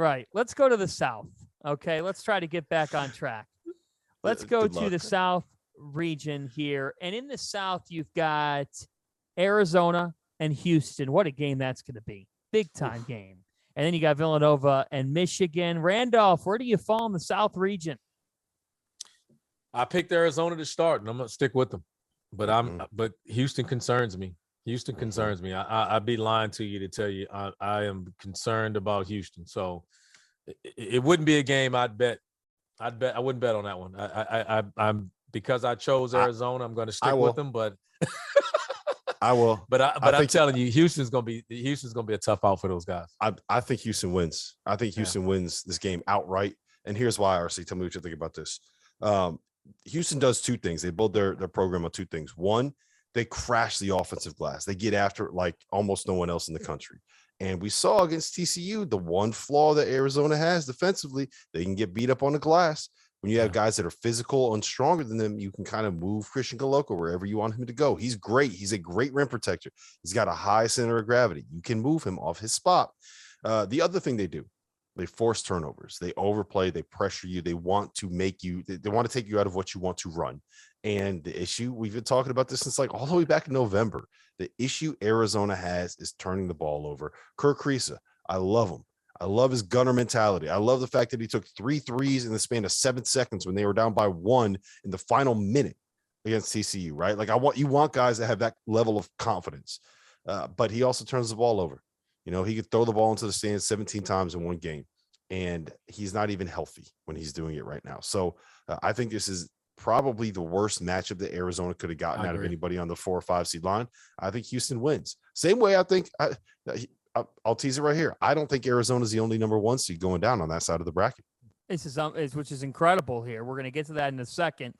Right. Let's go to the South. Okay. Let's try to get back on track. Let's go Good to luck. the South region here. And in the South, you've got Arizona and Houston. What a game that's going to be. Big time game. And then you got Villanova and Michigan. Randolph, where do you fall in the South region? I picked Arizona to start, and I'm gonna stick with them. But Houston concerns me. Houston concerns me. I'd be lying to you to tell you I am concerned about Houston. So it wouldn't be a game I'd bet. I wouldn't bet on that one. I'm because I chose Arizona. I'm going to stick with them, but I will. But I'm telling you, Houston's gonna be a tough out for those guys. I think Houston wins. I think Houston wins this game outright. And here's why, RC. Tell me what you think about this. Houston does two things. They build their program on two things. One, they crash the offensive glass. They get after it like almost no one else in the country. And we saw against TCU, the one flaw that Arizona has defensively, they can get beat up on the glass. When you have guys that are physical and stronger than them, you can kind of move Christian Coloco wherever you want him to go. He's great. He's a great rim protector. He's got a high center of gravity. You can move him off his spot. The other thing they do, they force turnovers. They overplay. They pressure you. They want to make you. They want to take you out of what you want to run. And the issue, we've been talking about this since like all the way back in November. The issue Arizona has is turning the ball over. Kirk Kriisa, I love him. I love his gunner mentality. I love the fact that he took 3 threes in the span of 7 seconds when they were down by 1 in the final minute against TCU, right? Like you want guys that have that level of confidence. But he also turns the ball over. You know, he could throw the ball into the stands 17 times in one game, and he's not even healthy when he's doing it right now. So I think this is probably the worst matchup that Arizona could have gotten out of anybody on the 4 or 5 seed line. I think Houston wins. Same way I think I'll tease it right here. I don't think Arizona is the only number 1 seed going down on that side of the bracket. This is which is incredible here. We're going to get to that in a second.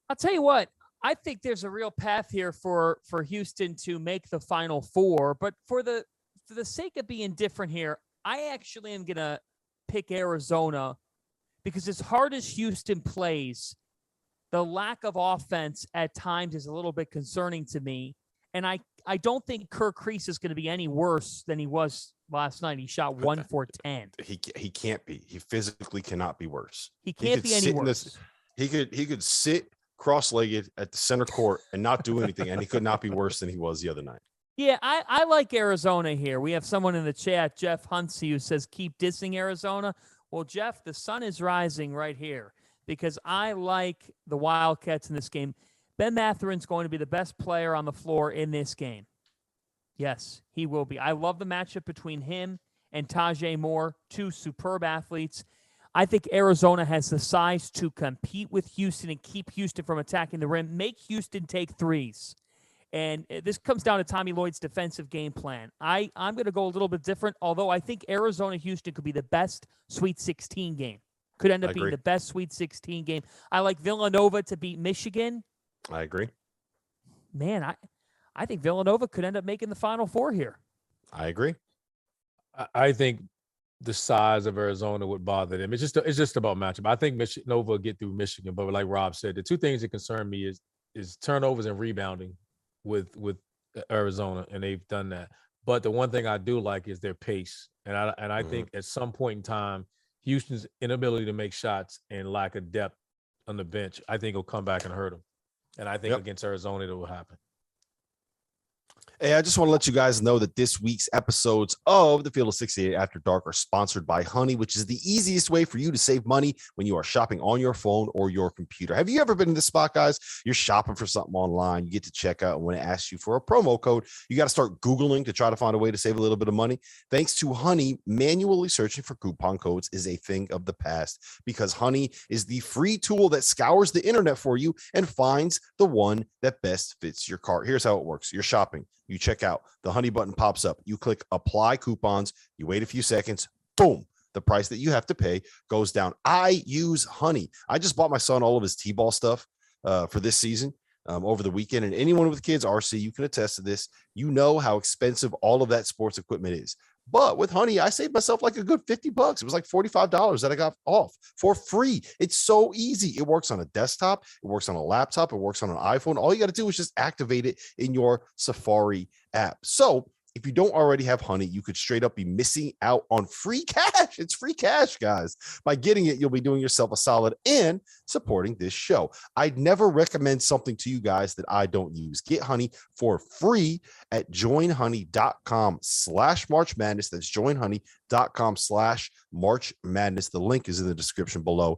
I'll tell you what, I think there's a real path here for Houston to make the Final Four, but for the sake of being different here, I actually am going to pick Arizona because as hard as Houston plays, the lack of offense at times is a little bit concerning to me. And I don't think Kirk Kriisa is going to be any worse than he was last night. He shot 1 for 10. He can't be. He physically cannot be worse. He can't be any worse. He could sit cross-legged at the center court and not do anything, and he could not be worse than he was the other night. Yeah, I like Arizona here. We have someone in the chat, Jeff Huntsey, who says, keep dissing Arizona. Well, Jeff, the sun is rising right here because I like the Wildcats in this game. Ben Matherin's going to be the best player on the floor in this game. Yes, he will be. I love the matchup between him and Tajay Moore, 2 superb athletes. I think Arizona has the size to compete with Houston and keep Houston from attacking the rim, make Houston take threes. And this comes down to Tommy Lloyd's defensive game plan. I'm going to go a little bit different, although I think Arizona-Houston could be the best Sweet 16 game. Could end up being the best Sweet 16 game. I like Villanova to beat Michigan. I agree. Man, I think Villanova could end up making the Final Four here. I agree. I think the size of Arizona would bother them. It's just about matchup. I think Nova will get through Michigan, but like Rob said, the 2 things that concern me is turnovers and rebounding with Arizona, and they've done that. But the one thing I do like is their pace, and I think at some point in time, Houston's inability to make shots and lack of depth on the bench, I think will come back and hurt them. And I think against Arizona, it will happen. Hey, I just want to let you guys know that this week's episodes of the Field of 68 After Dark are sponsored by Honey, which is the easiest way for you to save money when you are shopping on your phone or your computer. Have you ever been in this spot, guys? You're shopping for something online. You get to check out, and when it asks you for a promo code, you got to start Googling to try to find a way to save a little bit of money. Thanks to Honey, manually searching for coupon codes is a thing of the past because Honey is the free tool that scours the internet for you and finds the one that best fits your cart. Here's how it works. You're shopping. You check out, the Honey button pops up. You click apply coupons. You wait a few seconds. Boom. The price that you have to pay goes down. I use Honey. I just bought my son all of his T-ball stuff for this season over the weekend. And anyone with kids, RC, you can attest to this. You know how expensive all of that sports equipment is. But with Honey, I saved myself like a good $50. It was like $45 that I got off for free. It's so easy. It works on a desktop. It works on a laptop. It works on an iPhone. All you got to do is just activate it in your Safari app. So if you don't already have Honey, you could straight up be missing out on free cash. It's free cash, guys. By getting it, you'll be doing yourself a solid and supporting this show. I'd never recommend something to you guys that I don't use. Get Honey for free at joinhoney.com/March Madness. That's joinhoney.com/March Madness. The link is in the description below.